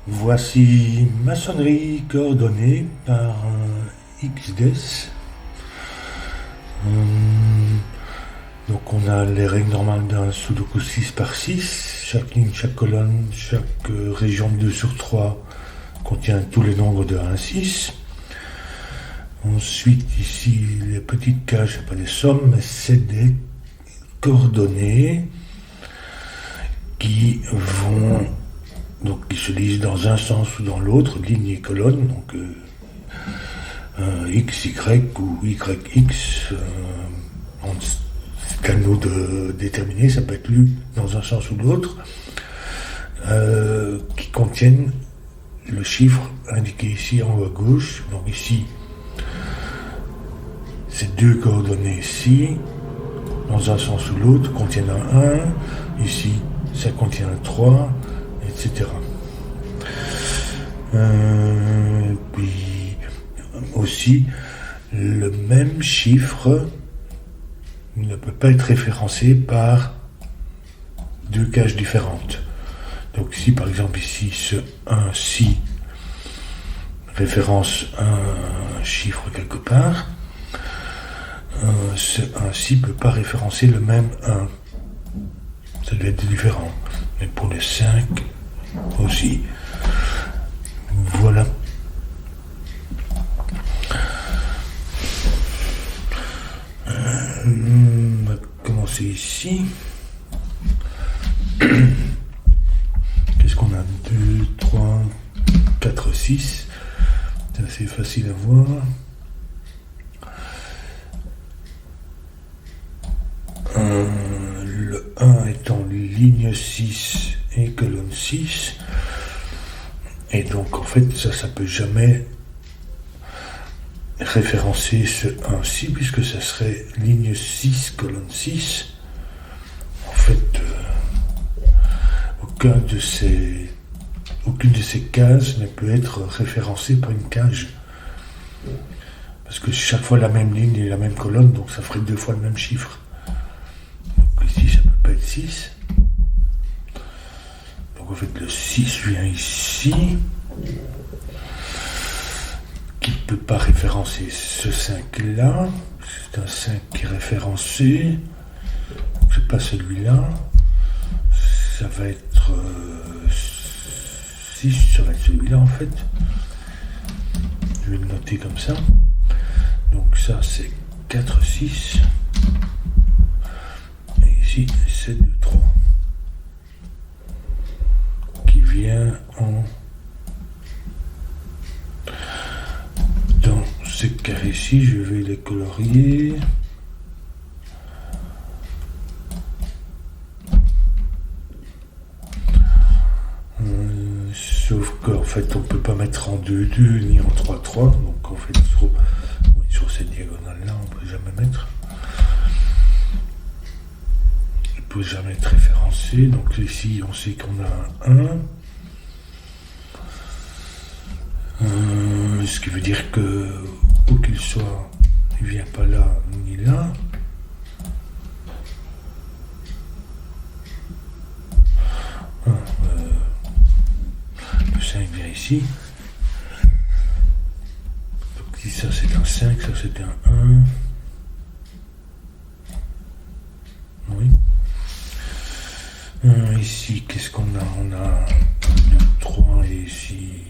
Voici maçonnerie coordonnée par XDES. Donc on a les règles normales d'un Sudoku 6 par 6. Chaque ligne, chaque colonne, chaque région de 2 sur 3 contient tous les nombres de 1 à 6. Ensuite, ici, les petites cages, c'est pas des sommes, mais c'est des coordonnées qui vont, donc qui se lisent dans un sens ou dans l'autre, ligne et colonne, donc X, Y ou YX, c'est à nous de déterminer, ça peut être lu dans un sens ou l'autre, qui contiennent le chiffre indiqué ici en haut à gauche. Donc ici, ces deux coordonnées ici, dans un sens ou l'autre, contiennent un 1, ici ça contient un 3, etc. Puis aussi, le même chiffre ne peut pas être référencé par deux cages différentes. Donc si par exemple ici ce 1-ci référence un chiffre quelque part, ce 1-ci ne peut pas référencer le même 1. Ça doit être différent. Mais pour les 5 aussi. Voilà. On va commencer ici. Qu'est-ce qu'on a? 2, 3, 4, 6. C'est assez facile à voir. Le 1 étant ligne 6 et colonne 6. Et donc en fait ça peut jamais référencer ce 1-ci puisque ça serait ligne 6 colonne 6. En fait aucune de ces cases ne peut être référencée par une cage. Parce que chaque fois la même ligne et la même colonne, donc ça ferait deux fois le même chiffre. Donc ici ça peut pas être 6. Donc en fait le 6 vient ici, qui ne peut pas référencer ce 5 là, c'est un 5 qui est référencé, c'est pas celui-là, ça va être 6, ça va être celui-là en fait, je vais le noter comme ça, donc ça c'est 4, 6, et ici c'est 2, 3. Vient dans ces carrés-ci, je vais les colorier. Sauf qu'en fait on peut pas mettre en 2, 2 ni en 3, 3, donc en fait sur cette diagonale là on peut jamais mettre. Il peut jamais être référencé, donc ici on sait qu'on a un 1. Ce qui veut dire que où qu'il soit, il ne vient pas là ni là. Le 5 vient ici. Donc si ça c'est un 5, ça c'est un 1. Oui. Ici, qu'est-ce qu'on a? On a 2, 3 et ici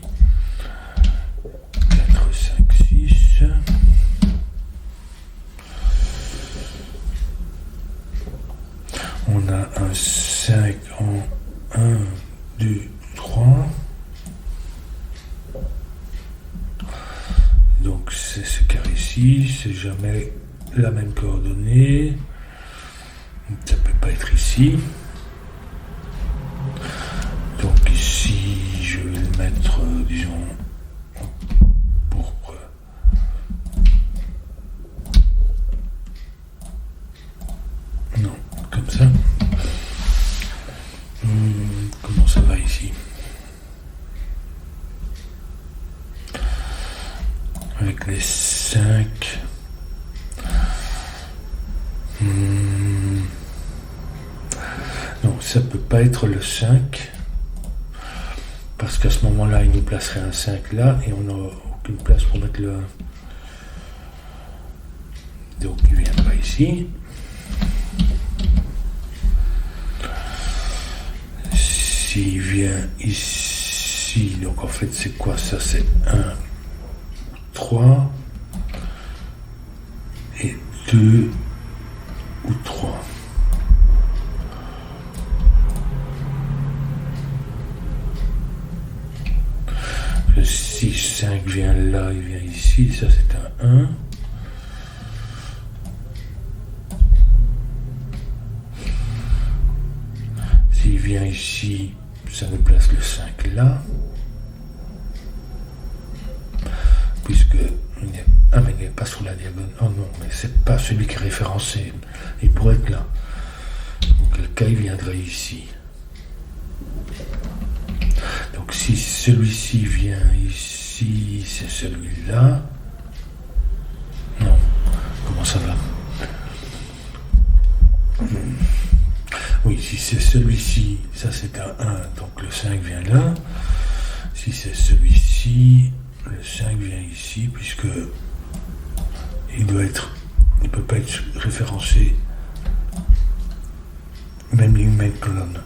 4, 5, 6. On a un 5 en 1, 2, 3. Donc c'est ce carré-ci, c'est jamais la même coordonnée. Ça peut pas être ici. Donc ici, je vais le mettre, disons, en pourpre. Non, comme ça. Comment ça va ici? Avec les 5. Non, ça peut pas être le 5. parce qu'à ce moment-là, il nous placerait un 5 là, et on n'a aucune place pour mettre le 1. Donc il viendra ici. S'il vient ici, donc en fait c'est quoi ça? C'est 1, 3 et 2 ou 3. Le 6, 5 vient là, il vient ici, ça c'est un 1. S'il vient ici, ça nous place le 5 là. Puisque il n'est mais il n'est pas sur la diagonale. Oh non, mais c'est pas celui qui est référencé. Il pourrait être là. Donc le cas il viendrait ici. Donc si celui-ci vient ici, c'est celui-là. Non. Comment ça va? Oui, si c'est celui-ci, ça c'est un 1, donc le 5 vient là. Si c'est celui-ci, le 5 vient ici, puisque il ne peut pas être référencé, même ligne, même colonne.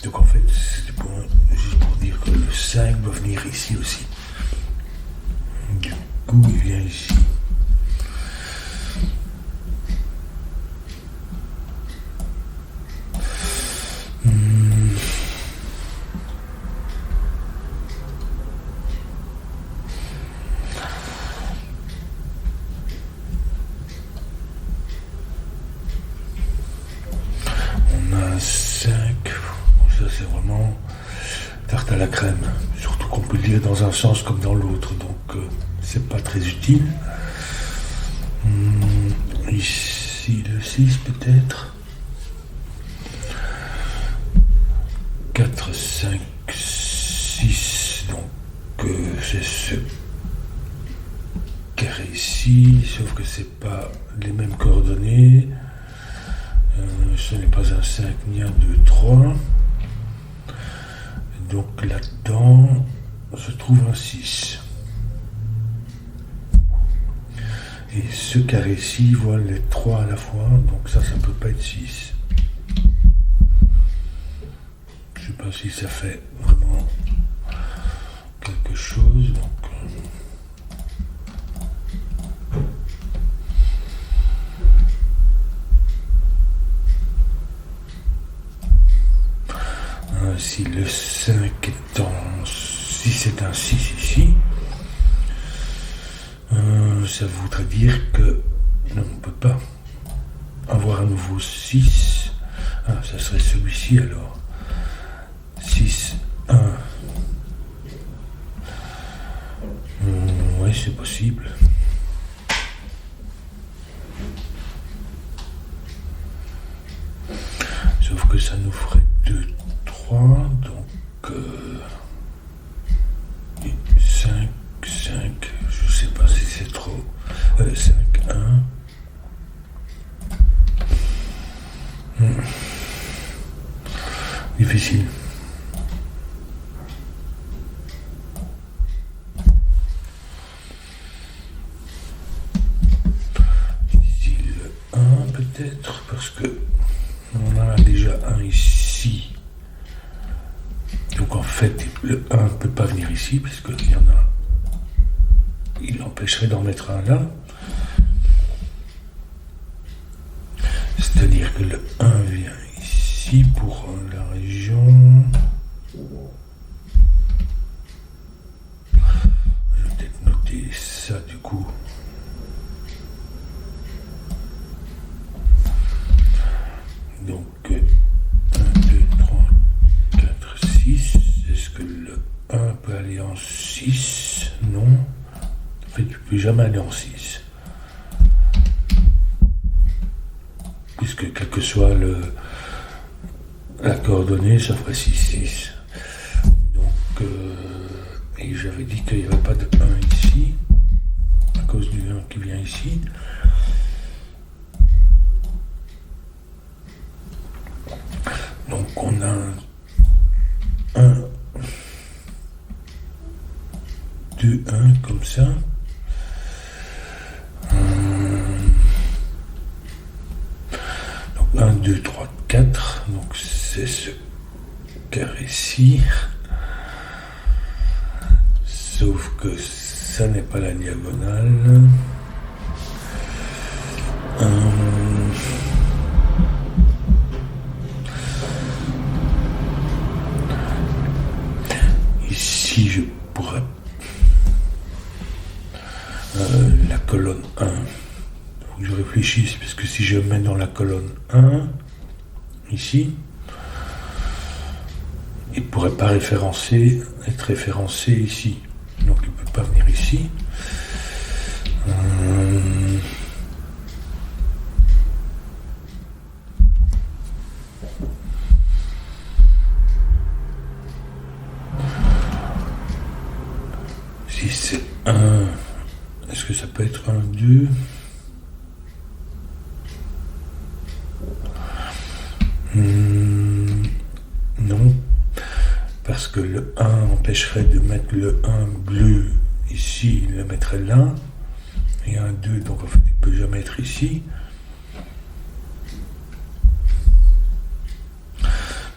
Donc en fait, c'est juste pour dire que le 5 doit venir ici aussi. Du coup, il vient ici. On a un 5. Ça c'est vraiment tarte à la crème. Surtout qu'on peut le lire dans un sens comme dans l'autre. Donc c'est pas très utile. Ici le 6 peut-être. 4, 5, 6. Donc c'est ce carré ici. Sauf que c'est pas les mêmes coordonnées. Ce n'est pas un 5 ni un 2, 3. Donc là-dedans se trouve un 6. Et ce carré-ci voit les 3 à la fois, donc ça ne peut pas être 6. Je ne sais pas si ça fait vraiment quelque chose. Donc, si le 5 est en... Si c'est un 6 ici, ça voudrait dire que non, on ne peut pas avoir un nouveau 6. Ah, ça serait celui-ci alors. 6, 1. Oui, c'est possible. Sauf que ça nous ferait 2, 3, donc 5, 5, je sais pas si c'est trop. 5, 1. Difficile. Ici le 1 peut-être, parce que on a déjà un ici. Donc en fait, le 1 ne peut pas venir ici, puisqu'il y en a. Il empêcherait d'en mettre un là. C'est-à-dire que le 1 vient ici pour la région. Je vais peut-être noter ça du coup. Donc 1, 2, 3, 4, 6. Est-ce que le 1 peut aller en 6? Non. En fait, tu ne peux jamais aller en 6. Puisque quelle que soit la coordonnée, ça ferait 6, 6. Donc, et j'avais dit qu'il n'y avait pas de 1 ici, à cause du 1 qui vient ici. Donc on a un 2, 1, comme ça. Donc 1, 2, 3, 4. Donc c'est ce carré-ci. Sauf que ça n'est pas la diagonale. Ici, je pourrais... la colonne 1. Il faut que je réfléchisse, parce que si je mets dans la colonne 1, ici, il ne pourrait pas être référencé ici. Donc il ne peut pas venir ici. Si c'est 1, est-ce que ça peut être 1, 2 ? Non, parce que le 1 empêcherait de mettre le 1 bleu ici, il le mettrait là, et un 2, donc en fait il ne peut jamais être ici. Il ne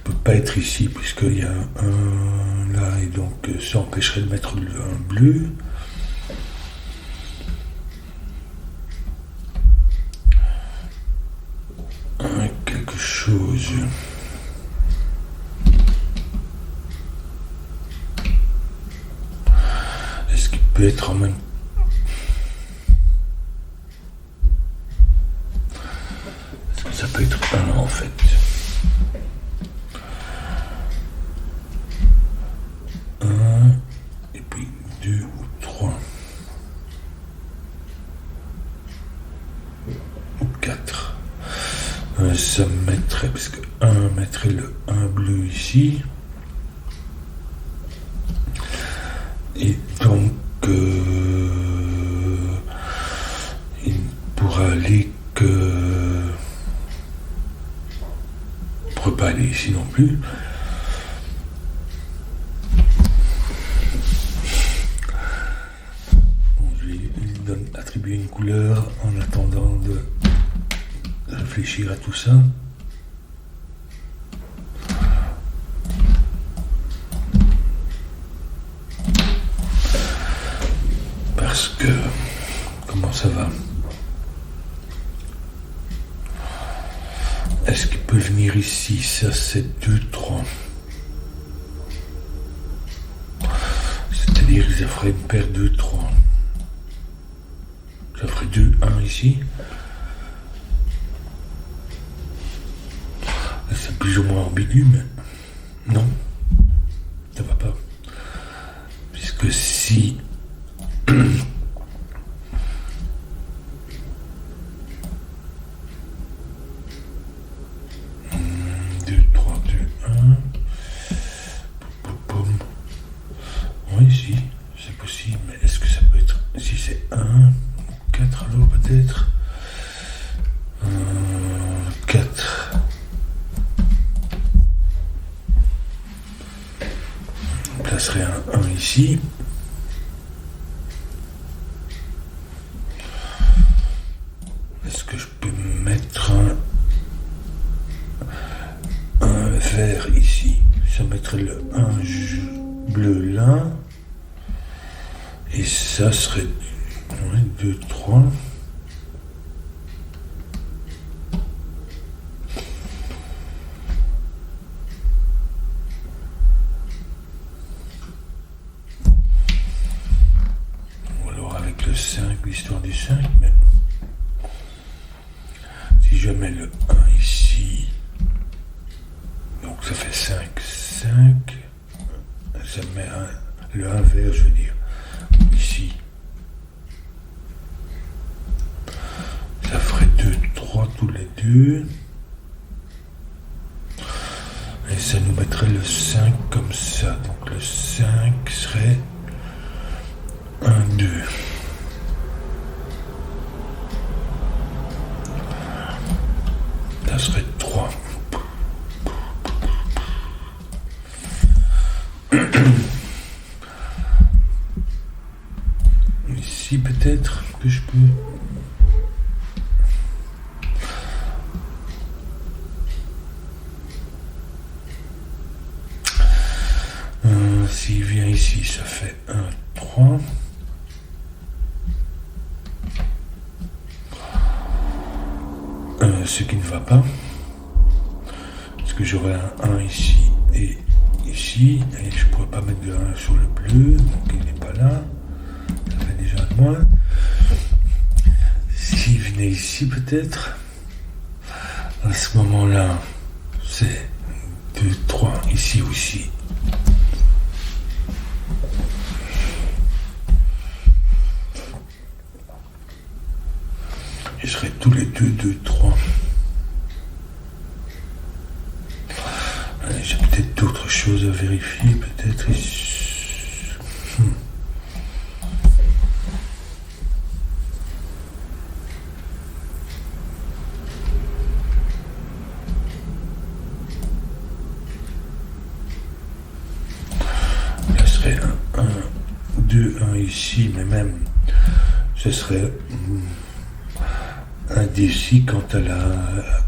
peut pas être ici, puisqu'il y a un là, et donc ça empêcherait de mettre le 1 bleu. Quelque chose. Est-ce qu'il peut être en même... Est-ce que ça peut être 1 en fait? Et puis 2 ou 3 ou 4. Ça mettrait, parce que 1 mettrait le 1 bleu ici, et donc il ne pourra aller que... il ne pourrait pas aller ici non plus. Je lui attribuer une couleur en attendant de réfléchir à tout ça. Parce que... comment ça va? Est-ce qu'il peut venir ici? Ça c'est 2, 3. C'est-à-dire que ça ferait une paire 2, 3. Ça ferait 2, 1 ici. C'est plus ou moins ambigu, mais non, ça va pas. Puisque si 2, 3, 2, 1. Oui, si, c'est possible, mais est-ce que ça peut être... Si c'est 1 ou 4 alors peut-être 4. On placerait un 1 ici. Est-ce que je peux mettre un vert ici? Ça mettrait le 1 bleu là. Et ça serait 2, 3. Ou alors avec le 5, l'histoire du 5, mais si je mets le 1 ici, donc ça fait 5, 5, ça met le 1 vert, je veux dire, ici. Ça ferait 2, 3 tous les deux. Et ça nous mettrait le 5 comme ça. Donc le 5 serait 1, 2. Ça serait 3. ici peut-être que je peux. S'il vient ici, ça fait 1, 3. Ce qui ne va pas. Parce que j'aurai un 1 ici et ici. Et je ne pourrais pas mettre de 1 sur le bleu. Donc il n'est pas là. Ça fait déjà un moins. S'il venait ici peut-être. À ce moment-là, c'est 2, 3 ici aussi. Je serai tous les deux, 2, 3. J'ai peut-être d'autres choses à vérifier, peut-être ici. Là serait un 2, 1 ici, mais même ce serait indécis quant à la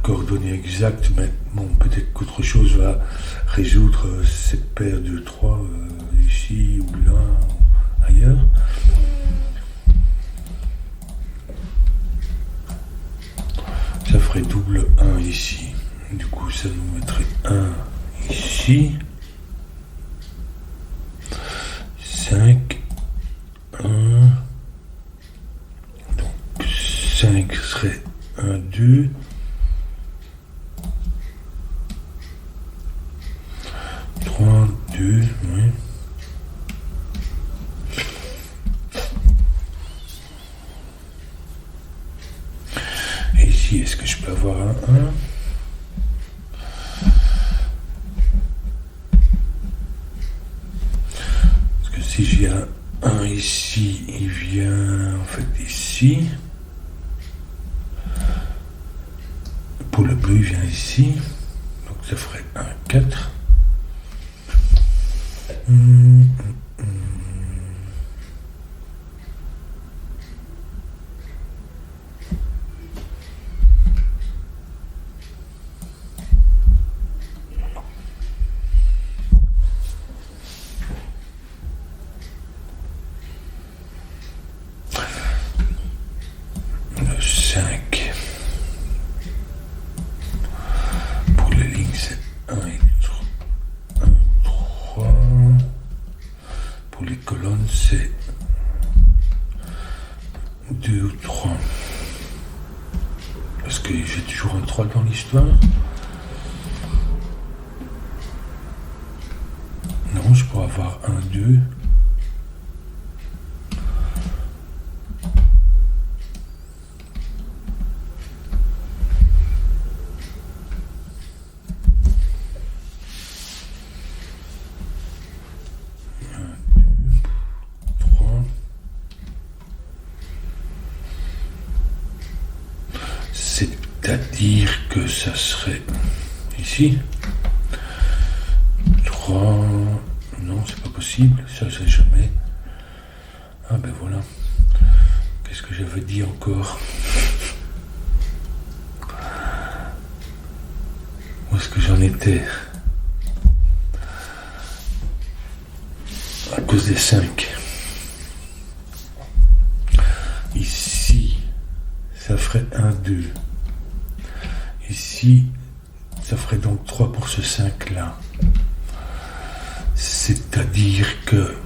coordonnée exacte, mais bon, peut-être qu'autre chose va résoudre cette paire de 3 ici ou là ou ailleurs. Ça ferait double 1 ici. Du coup, ça nous mettrait 1 ici. 5, 1. 5 serait 1, 2. 3, 2, oui. Et ici, est-ce que je peux avoir un 1? Parce que si j'ai un 1 ici, il vient en fait ici. Pour le bleu, il vient ici. Donc ça ferait 1, 4. Le 5. Pour les lignes, c'est 1 et 3. Pour les colonnes, c'est 2 ou 3. Parce que j'ai toujours un 3 dans l'histoire. Non, je pourrais avoir 1, 2. C'est-à-dire que ça serait ici 3. Non, c'est pas possible, ça c'est jamais. Ah ben voilà. Qu'est-ce que j'avais dit encore? Où est-ce que j'en étais? À cause des 5. Ici, ça ferait 1, 2. Ici, ça ferait donc 3 pour ce 5 là. C'est-à-dire que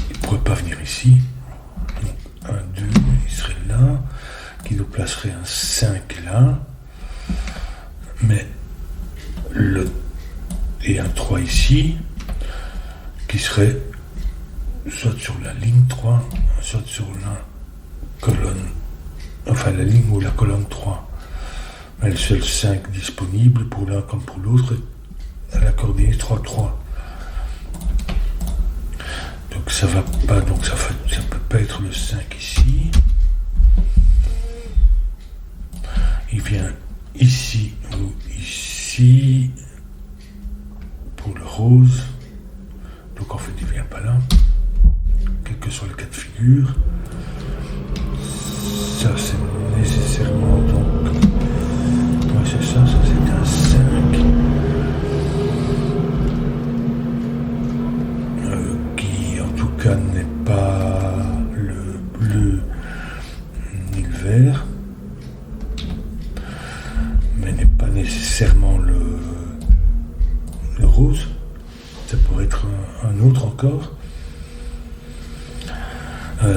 il ne pourrait pas venir ici. Donc 1, 2, il serait là, qui nous placerait un 5 là. Mais et un 3 ici, qui serait soit sur la ligne 3, soit sur la colonne. Enfin, la ligne ou la colonne 3. Mais le seul 5 disponible pour l'un comme pour l'autre à la coordonnée 3, 3. Donc ça va pas, donc ça peut pas être le 5 ici. Il vient ici ou ici pour le rose. Donc en fait il vient pas là. figure. Ça c'est nécessairement donc. Ouais, c'est ça c'est un 5. Qui en tout cas n'est pas le bleu ni le vert, mais n'est pas nécessairement le rose. Ça pourrait être un autre encore.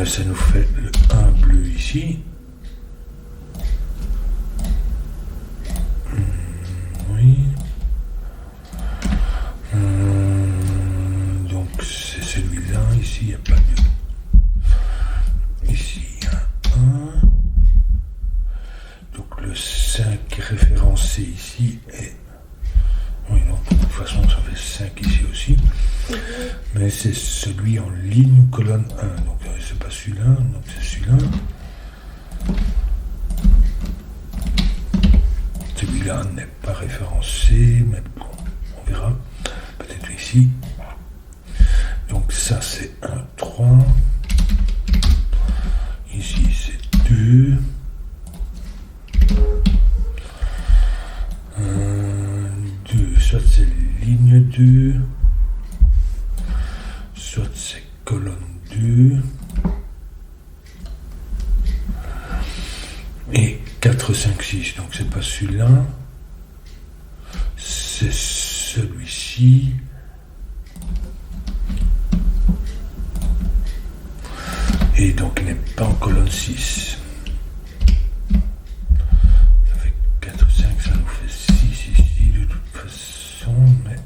Ça nous fait le 1 bleu ici. Oui. Donc c'est celui-là. Ici, il n'y a pas de... Ici, il y a 1. Donc le 5 référencé ici est... Oui, donc de toute façon, ça fait 5 ici aussi. Mais c'est celui en ligne colonne 1. Donc c'est pas celui-là, donc c'est celui-là. Celui-là n'est pas référencé, mais bon, on verra. Peut-être ici. Donc ça c'est 1, 3. Ici c'est 2. 2, soit c'est ligne 2. Soit c'est colonne 2. Et 4, 5, 6. Donc c'est pas celui-là. C'est celui-ci. Et donc il n'est pas en colonne 6. Ça fait 4, 5, ça nous fait 6 ici de toute façon. Mais...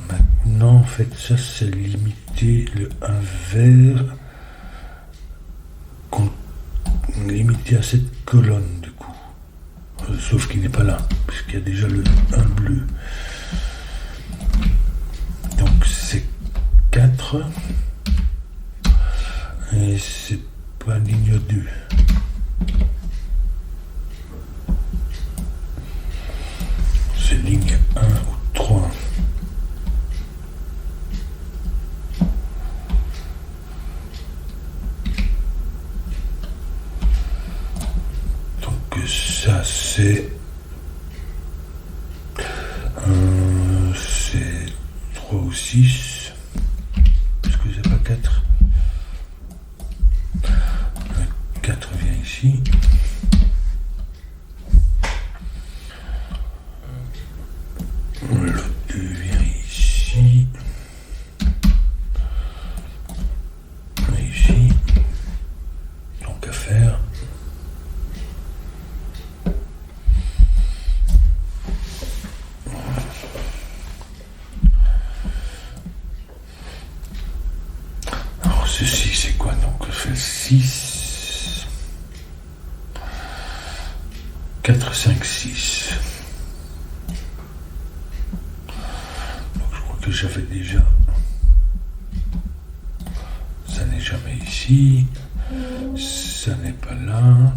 Maintenant, en fait, ça c'est limité le 1 vert limité à cette colonne du coup. Sauf qu'il n'est pas là, puisqu'il y a déjà le 1 bleu. Donc c'est 4. Et c'est pas ligne 2. C'est ligne 1 ou 3. Donc ça c'est 3 ou 6. Parce que c'est pas 4. 4 vient ici. Le 2 vient ici. Et ici. Donc à faire. Alors ceci c'est quoi? Donc je fais 6. 4, 5, 6. Donc je crois que j'avais déjà. Ça n'est jamais ici. Ça n'est pas là.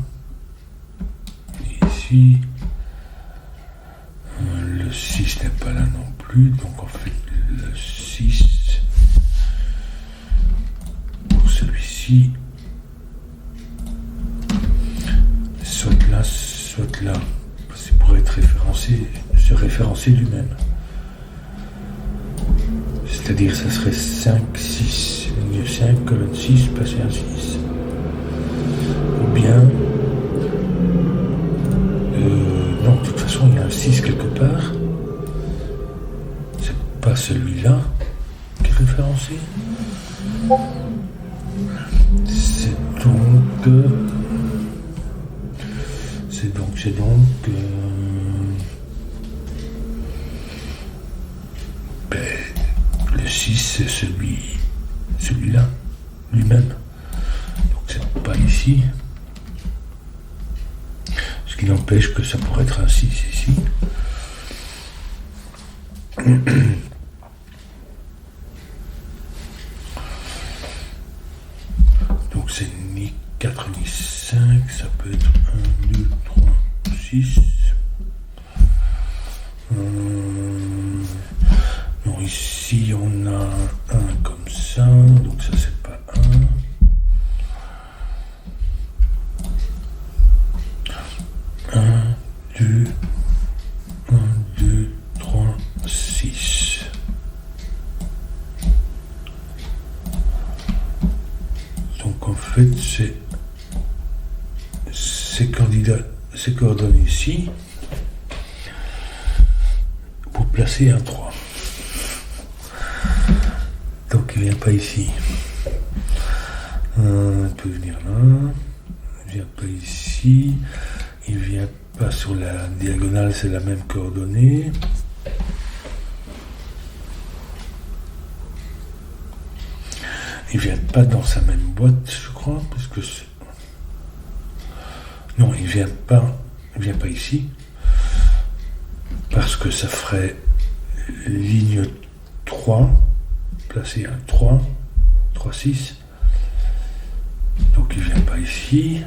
Ici. Le 6 n'est pas là non plus. Donc on fait le 6. Pour celui-ci. Soit là, soit là. C'est pour être référencé, se référencer lui-même. C'est-à-dire ça serait 5, 6, ligne 5, colonne 6, passer un 6. Ou bien... non, de toute façon, il y a un 6 quelque part. C'est pas celui-là qui est référencé. C'est donc j'ai donc le 6, c'est celui-là, lui-même. Donc c'est pas ici. Ce qui n'empêche que ça pourrait être un 6 ici. Donc c'est ni 4 ni 5, ça peut être 1, 2, 3, 6. Non, ici on a un comme ça, donc ça c'est pas 1. 1, 2, 1, 2, 3, 6. Donc en fait c'est ces coordonnées ici pour placer un 3. Donc il vient pas ici. Il peut venir là. Il vient pas ici. Il vient pas sur la diagonale, c'est la même coordonnée. Il vient pas dans sa même boîte, je crois, parce que non, il vient pas ici, parce que ça ferait ligne 3, placer un 3, 3, 6. Donc il vient pas ici.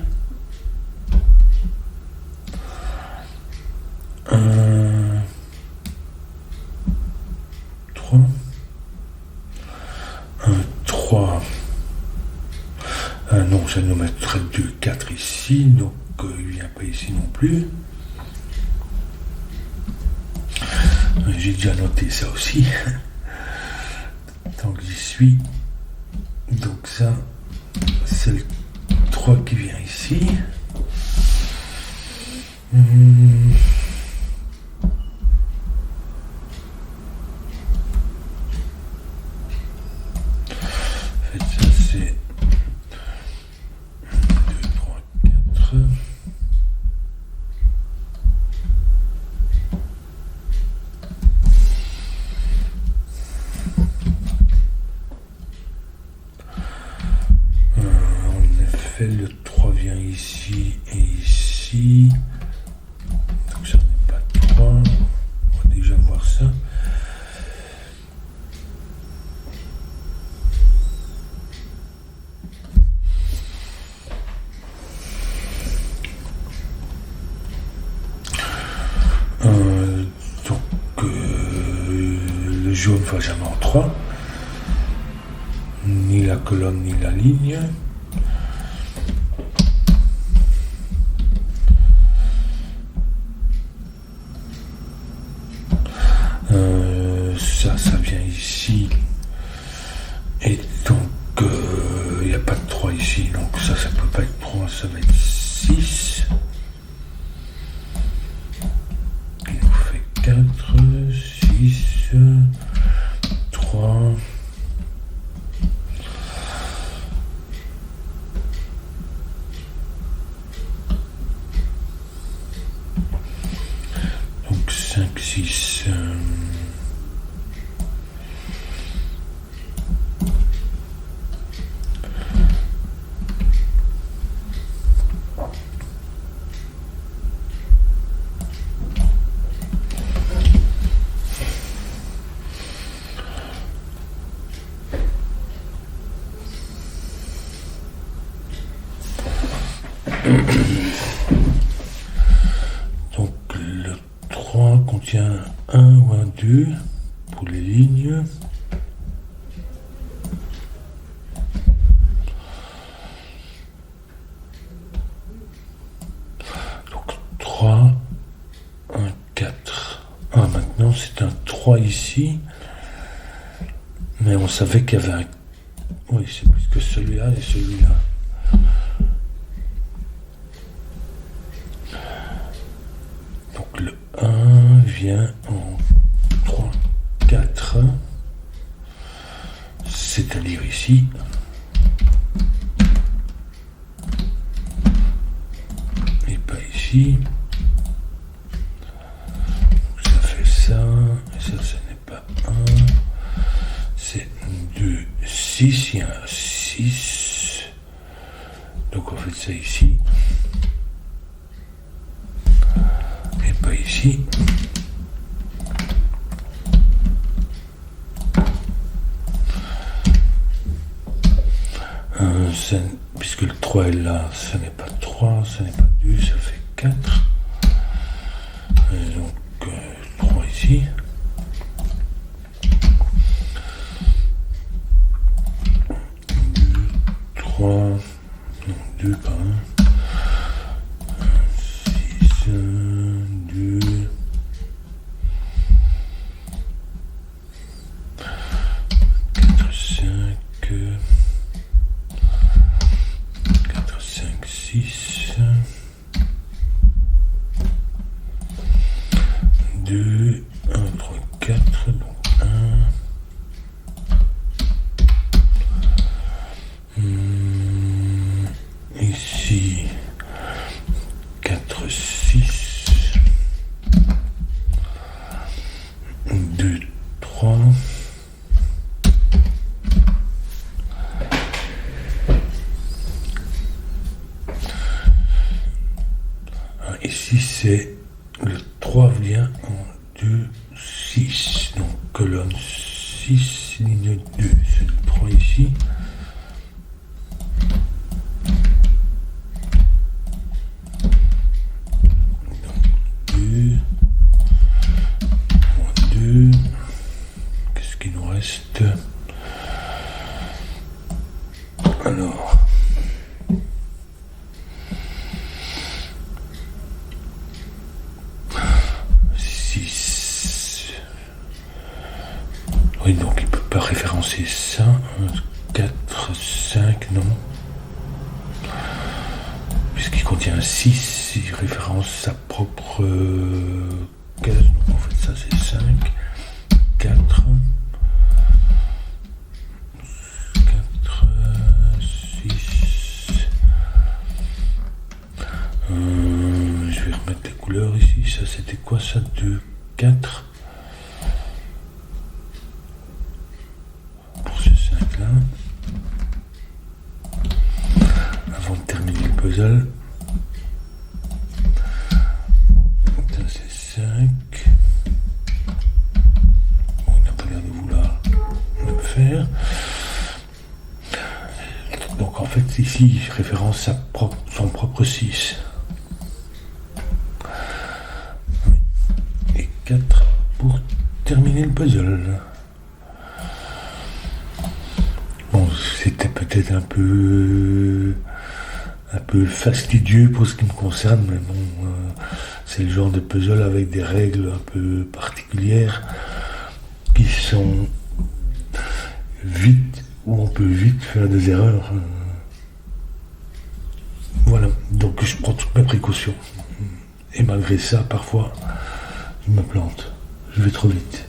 1, 3. 1, 3. Non, ça nous mettrait 2, 4 ici, donc il vient pas ici non plus. J'ai déjà noté ça aussi. Tant que j'y suis. Donc ça, c'est le 3 qui vient ici. En fait, ça c'est 2, 3, 4. Le 3 vient ici et ici. Donc ça n'est pas 3. On va déjà voir ça. Le jaune ne va jamais en 3. Ni la colonne ni la ligne. Ça vient ici. Et donc, il n'y a pas de 3 ici. Donc ça peut pas être 3, ça va être 6. Il nous fait 4, 6, 3. Donc 5, 6. Donc le 3 contient 1 ou un 2 pour les lignes. Donc 3, 1, 4. Ah, maintenant c'est un 3 ici. Mais on savait qu'il y avait un... Oui, c'est plus que celui-là et celui-là. Donc le 1 vient en 3, 4. C'est-à-dire ici. Et pas ici. 6. Donc on fait ça ici. Et pas ici. Puisque le 3 est là, ça n'est pas 3, ça n'est pas 2, ça fait 4. Et donc 3 ici. 3, non 2 pas 1, 6, 2, 4, 5, 4, 5, 6, 2, 1, 3, 4, donc 1. Ici 4, 6, 2, 3. Ici c'est le 3 vient en 2, 6, donc colonne 6, ligne 2, c'est le 3 ici. Qu'est-ce qu'il nous reste? Alors, oui, donc il ne peut pas référencer ça. 4, 5, non. Puisqu'il contient 6, il référence sa propre case. Donc en fait, ça c'est 5, 4, 4, 6. Je vais remettre les couleurs ici. Ça c'était quoi ça? 2, 4. Pour ce 5 là. Avant de terminer le puzzle. Ça c'est 5. Bon, il n'a pas l'air de vouloir le faire. Donc en fait ici il référence son propre 6. Et 4 pour terminer le puzzle. Bon, c'était peut-être un peu fastidieux pour ce qui me concerne, mais bon, c'est le genre de puzzle avec des règles un peu particulières qui sont vite, où on peut vite faire des erreurs. Voilà, donc je prends toutes mes précautions. Et malgré ça, parfois, je me plante. Je vais trop vite.